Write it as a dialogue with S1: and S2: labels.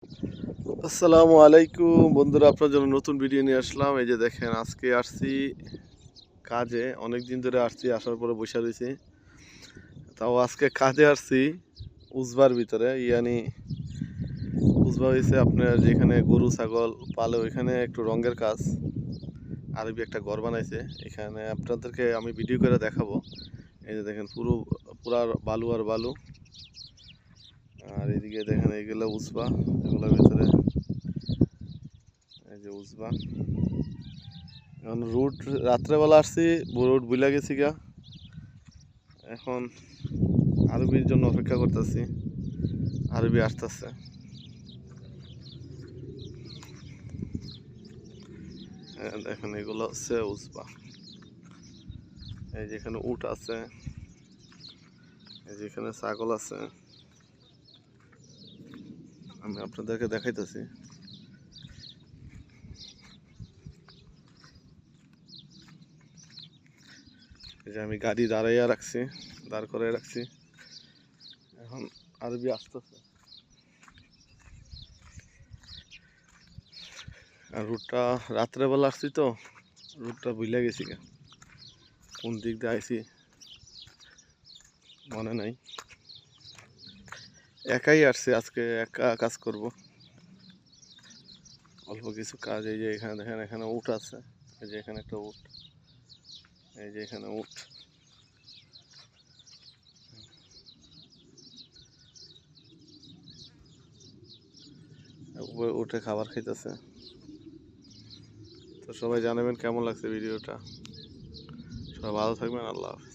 S1: আসসালামু আলাইকুম বন্ধুরা, আপনার জন্য নতুন ভিডিও নিয়ে আসলাম। এই যে দেখেন, আজকে আসছি কাজে। অনেক দিন ধরে আসছি, আসার পরে বসে রয়েছি। তাও আজকে কাজে আসছি উজবার ভিতরে, উজবা হয়েছে আপনার যেখানে গরু ছাগল পালে, ওইখানে একটু রঙের কাজ, আরবি একটা ঘর বানাইছে। এখানে আপনাদেরকে আমি ভিডিও করে দেখাবো। এই যে দেখেন, পুরা বালু আর বালু। আর এদিকে দেখেন, এইগুলো উজবা, এগুলোর ভিতরে এই যে উজবা। এখন রুট রাত্রেবেলা আসছি, রুট বুইলা গেছি গা। এখন আরবির জন্য অপেক্ষা করতেছি, আরবি আসতেছে। দেখেন, এগুলো হচ্ছে উজবা। এই যে এখানে উট আছে, এই যে এখানে ছাগল আছে, আমি আপনাদেরকে দেখাইতেছি। এই যে আমি গাড়ি দাঁড় করে রাখছি। এখন আরবি আসতেছে। আর রুটটা রাত্রেবেলা আসছি তো, রুটটা ভুলে গেছি গা, কোন দিক দিয়ে আইছি মনে নাই। একাই আসছি আজকে, একা কাজ করব, অল্প কিছু কাজ। এই যে এখানে দেখেন, এখানে উট আছে। এই যে এখানে একটা উট, এই যে এখানে উট। উপরে উঠে খাবার খাইতেছে। তো সবাই জানাবেন কেমন লাগছে ভিডিওটা। সবাই ভালো থাকবেন, আল্লাহ হাফেজ।